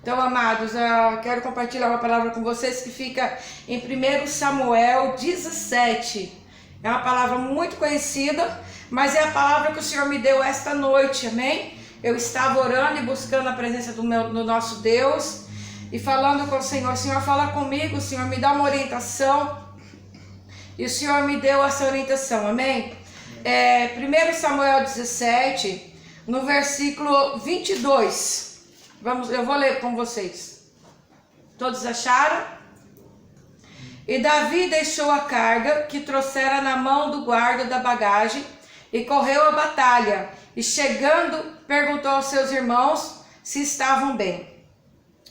Então, amados, eu quero compartilhar uma palavra com vocês que fica em 1 Samuel 17. É uma palavra muito conhecida, mas é a palavra que o Senhor me deu esta noite, amém? Eu estava orando e buscando a presença do nosso Deus e falando com o Senhor. Senhor, fala comigo, o Senhor me dá uma orientação. E o Senhor me deu essa orientação, amém? 1 Samuel 17, no versículo 22. Eu vou ler com vocês. Todos acharam? E Davi deixou a carga que trouxera na mão do guarda da bagagem e correu à batalha. E chegando, perguntou aos seus irmãos se estavam bem.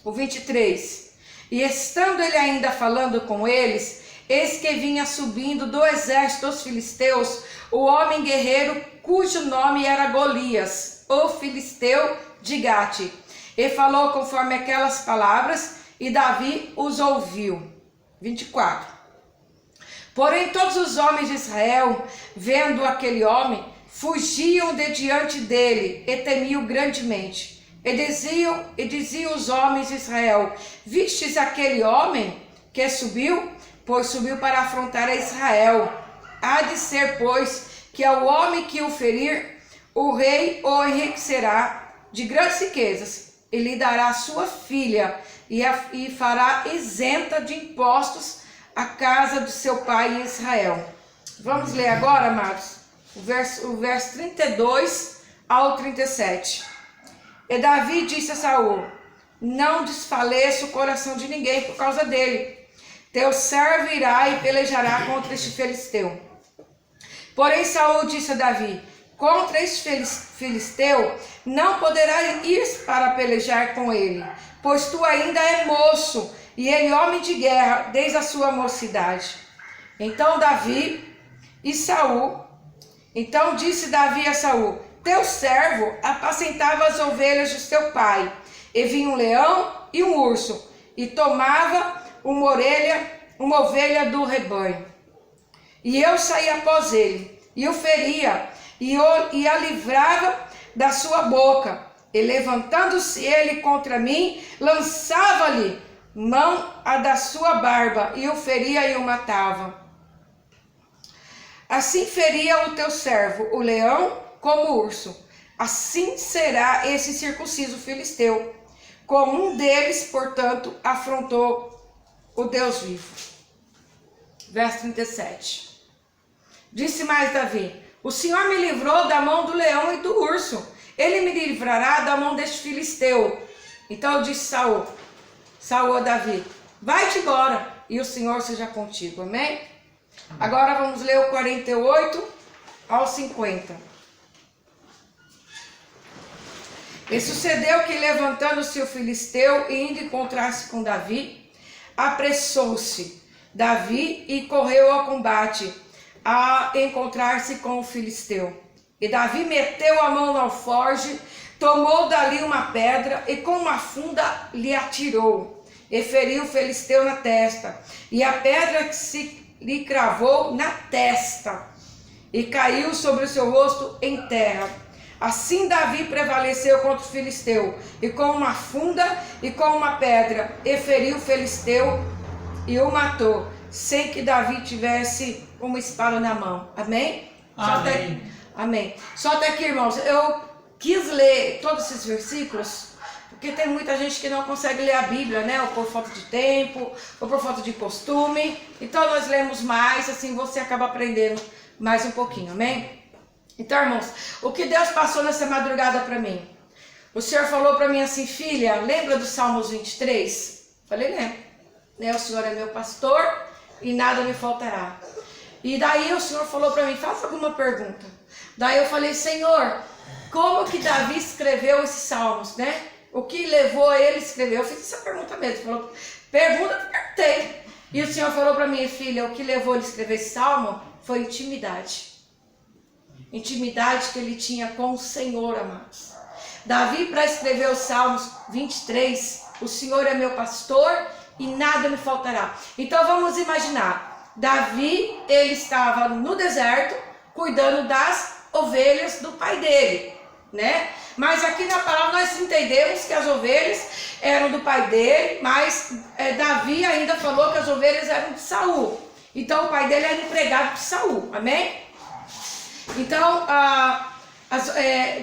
O 23. E estando ele ainda falando com eles, eis que vinha subindo do exército dos filisteus o homem guerreiro cujo nome era Golias, o filisteu de Gate. E falou conforme aquelas palavras, e Davi os ouviu. 24. Porém todos os homens de Israel, vendo aquele homem, fugiam de diante dele e temiam grandemente. E diziam os homens de Israel: vistes aquele homem que subiu? Pois subiu para afrontar a Israel. Há de ser, pois, que ao homem que o ferir, o rei o enriquecerá de grandes riquezas, e lhe dará sua filha, e fará isenta de impostos a casa do seu pai em Israel. Vamos ler agora, amados, o verso 32 ao 37. E Davi disse a Saul: não desfaleça o coração de ninguém por causa dele. Teu servo irá e pelejará contra este filisteu. Porém Saul disse a Davi: contra este filisteu não poderá ir para pelejar com ele, pois tu ainda é moço, e ele homem de guerra desde a sua mocidade. Então disse Davi a Saul: teu servo apacentava as ovelhas de seu pai, e vinha um leão e um urso, e tomava uma ovelha do rebanho. E eu saía após ele, e o feria, e a livrava da sua boca. E levantando-se ele contra mim, lançava-lhe mão a da sua barba, e o feria e o matava. Assim feria o teu servo, o leão, como o urso. Assim será esse circunciso filisteu. Com um deles, portanto, afrontou o Deus vivo. Verso 37. Disse mais Davi: o Senhor me livrou da mão do leão e do urso. Ele me livrará da mão deste filisteu. Então disse Saul a Davi: vai-te embora, e o Senhor seja contigo. Amém? Agora vamos ler o 48 ao 50. E sucedeu que, levantando-se o filisteu e indo encontrar-se com Davi, apressou-se Davi e correu ao combate a encontrar-se com o filisteu. E Davi meteu a mão no alforje, tomou dali uma pedra e com uma funda lhe atirou, e feriu o filisteu na testa, e a pedra que se lhe cravou na testa, e caiu sobre o seu rosto em terra. Assim Davi prevaleceu contra o filisteu, e com uma funda e com uma pedra, e feriu o filisteu e o matou, sem que Davi tivesse uma espada na mão. Amém? Amém. Amém. Só até aqui, irmãos, eu quis ler todos esses versículos, porque tem muita gente que não consegue ler a Bíblia, né? Ou por falta de tempo, ou por falta de costume. Então nós lemos mais, assim você acaba aprendendo mais um pouquinho, amém? Então, irmãos, o que Deus passou nessa madrugada para mim? O Senhor falou para mim assim: filha, lembra do Salmos 23? Falei, lembro. Né? O Senhor é meu pastor e nada me faltará. E daí o Senhor falou para mim: faça alguma pergunta. Daí eu falei: Senhor, como que Davi escreveu esses salmos, né? O que levou ele a escrever? Eu fiz essa pergunta mesmo. Ele falou: pergunta, perguntei. E o Senhor falou para mim: filha, o que levou ele a escrever esse salmo foi intimidade. Intimidade que ele tinha com o Senhor, amados. Davi, para escrever os Salmos 23, o Senhor é meu pastor e nada me faltará. Então vamos imaginar, Davi, ele estava no deserto, cuidando das ovelhas do pai dele, né? Mas aqui na palavra nós entendemos que as ovelhas eram do pai dele, mas Davi ainda falou que as ovelhas eram de Saul. Então o pai dele era empregado de Saul, amém? Então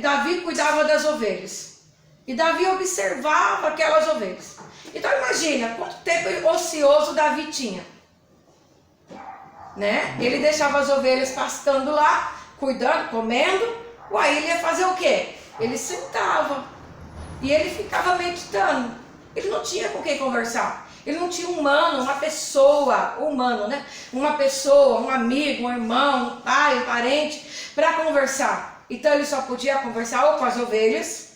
Davi cuidava das ovelhas. E Davi observava aquelas ovelhas. Então imagina quanto tempo ocioso Davi tinha, né? Ele deixava as ovelhas pastando lá, cuidando, comendo. Aí ele ia fazer o quê? Ele sentava e ele ficava meditando. Ele não tinha com quem conversar. Ele não tinha uma pessoa, humano, né? Uma pessoa, um amigo, um irmão, um pai, um parente para conversar. Então ele só podia conversar ou com as ovelhas,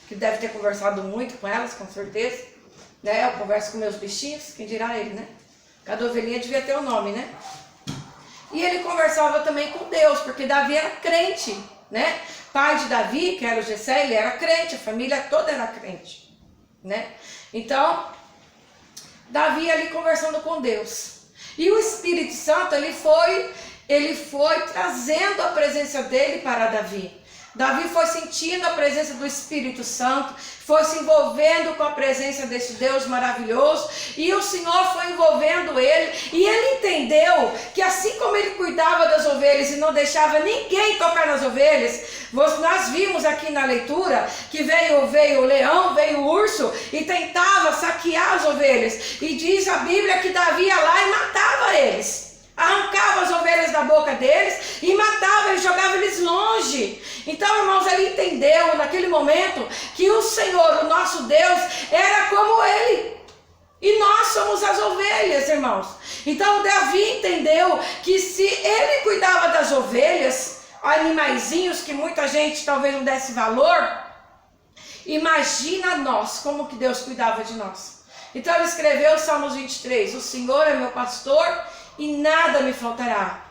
que deve ter conversado muito com elas, com certeza, né? Eu converso com meus bichinhos, quem dirá ele, né? Cada ovelhinha devia ter um nome, né? E ele conversava também com Deus, porque Davi era crente, né? Pai de Davi, que era o Jessé, ele era crente, a família toda era crente, né? Então, Davi ali conversando com Deus. E o Espírito Santo, ele foi trazendo a presença dele para Davi. Davi foi sentindo a presença do Espírito Santo, foi se envolvendo com a presença desse Deus maravilhoso, e o Senhor foi envolvendo ele, e ele entendeu que assim como ele cuidava das ovelhas e não deixava ninguém tocar nas ovelhas, nós vimos aqui na leitura que veio o leão, veio o urso e tentava saquear as ovelhas, e diz a Bíblia que Davi ia lá e matava eles. Arrancava as ovelhas da boca deles e matava, ele jogava eles longe. Então, irmãos, ele entendeu naquele momento que o Senhor, o nosso Deus, era como ele. E nós somos as ovelhas, irmãos. Então, Davi entendeu que se ele cuidava das ovelhas, animaizinhos que muita gente talvez não desse valor, imagina nós, como que Deus cuidava de nós. Então, ele escreveu o Salmos 23, o Senhor é meu pastor e nada me faltará.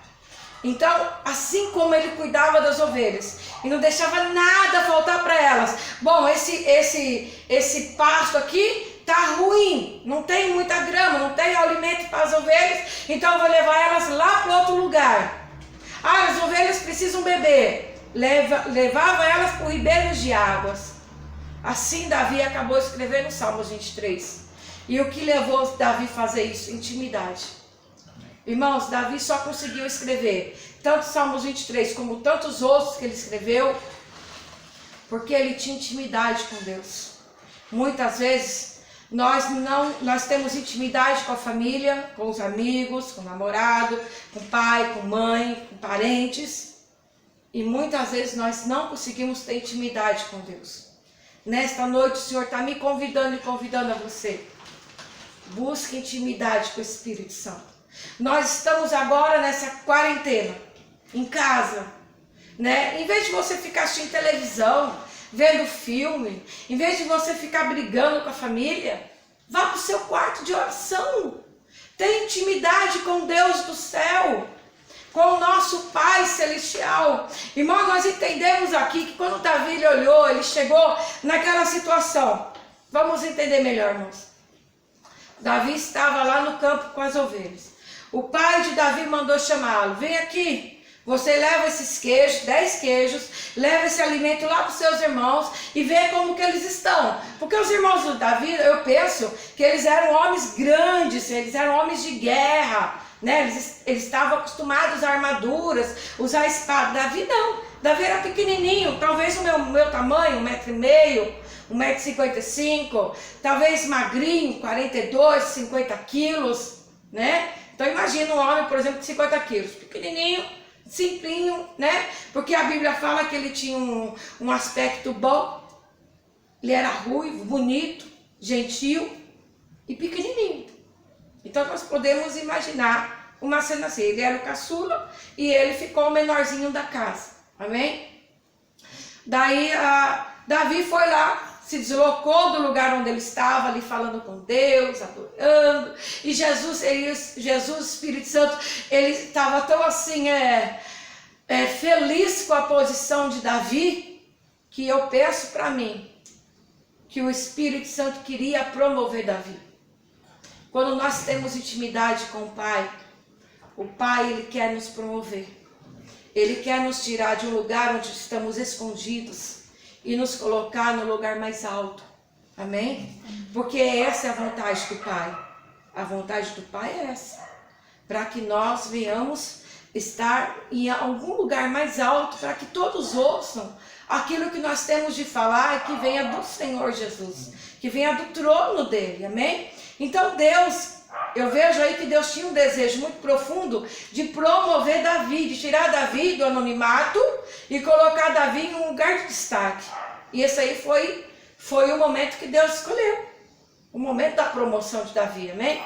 Então, assim como ele cuidava das ovelhas e não deixava nada faltar para elas. Bom, esse pasto aqui tá ruim, não tem muita grama, não tem alimento para as ovelhas, então eu vou levar elas lá para outro lugar. As ovelhas precisam beber. Levava elas para ribeiros de águas. Assim Davi acabou escrevendo o Salmos 23. E o que levou Davi a fazer isso? Intimidade. Irmãos, Davi só conseguiu escrever tanto Salmos 23 como tantos outros que ele escreveu porque ele tinha intimidade com Deus. Muitas vezes nós temos intimidade com a família, com os amigos, com o namorado, com o pai, com mãe, com parentes, e muitas vezes nós não conseguimos ter intimidade com Deus. Nesta noite o Senhor está me convidando e convidando a você. Busque intimidade com o Espírito Santo. Nós estamos agora nessa quarentena, em casa, né? Em vez de você ficar assistindo televisão, vendo filme, em vez de você ficar brigando com a família, vá para o seu quarto de oração. Tenha intimidade com Deus do céu, com o nosso Pai Celestial. Irmão, nós entendemos aqui que quando Davi olhou, ele chegou naquela situação. Vamos entender melhor, irmãos. Davi estava lá no campo com as ovelhas. O pai de Davi mandou chamá-lo. Vem aqui, você leva esses queijos, 10 queijos, leva esse alimento lá para os seus irmãos e vê como que eles estão. Porque os irmãos do Davi, eu penso que eles eram homens grandes, eles eram homens de guerra, né? Eles estavam acostumados a armaduras, usar espada. Davi não, Davi era pequenininho, talvez o meu tamanho, 1,5 m, 1,55 m, talvez magrinho, 42, 50 quilos, né? Então imagina um homem, por exemplo, de 50 quilos, pequenininho, simplinho, né? Porque a Bíblia fala que ele tinha um aspecto bom, ele era ruivo, bonito, gentil e pequenininho. Então nós podemos imaginar uma cena assim, ele era o caçula e ele ficou o menorzinho da casa, amém? Daí Davi foi lá, se deslocou do lugar onde ele estava, ali falando com Deus, adorando, e Jesus, Espírito Santo, ele estava tão assim, feliz com a posição de Davi, que eu penso para mim, que o Espírito Santo queria promover Davi. Quando nós temos intimidade com o Pai ele quer nos promover, ele quer nos tirar de um lugar onde estamos escondidos, e nos colocar no lugar mais alto. Amém? Porque essa é a vontade do Pai. A vontade do Pai é essa. Para que nós venhamos estar em algum lugar mais alto, para que todos ouçam aquilo que nós temos de falar, que venha do Senhor Jesus, que venha do trono dele, amém? Então Deus, eu vejo aí que Deus tinha um desejo muito profundo de promover Davi, de tirar Davi do anonimato e colocar Davi em um lugar de destaque. E esse aí foi o momento que Deus escolheu, o momento da promoção de Davi, amém?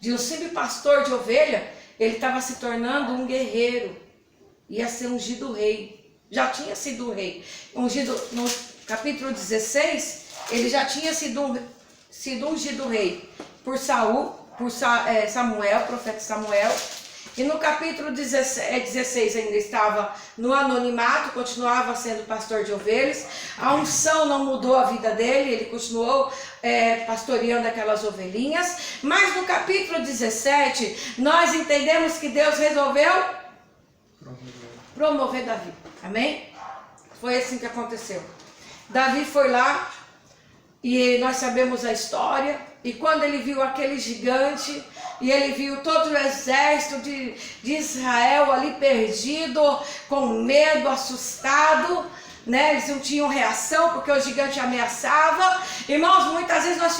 De um simples pastor de ovelha, ele estava se tornando um guerreiro, ia ser ungido rei, já tinha sido rei, ungido no capítulo 16, ele já tinha sido ungido rei por Samuel, profeta Samuel, e no capítulo 16 ainda estava no anonimato, continuava sendo pastor de ovelhas, a unção não mudou a vida dele, ele continuou pastoreando aquelas ovelhinhas, mas no capítulo 17 nós entendemos que Deus resolveu promover Davi, amém? Foi assim que aconteceu. Davi foi lá, e nós sabemos a história, e quando ele viu aquele gigante, e ele viu todo o exército de Israel ali perdido, com medo, assustado, né? Eles não tinham reação porque o gigante ameaçava. Irmãos, muitas vezes nós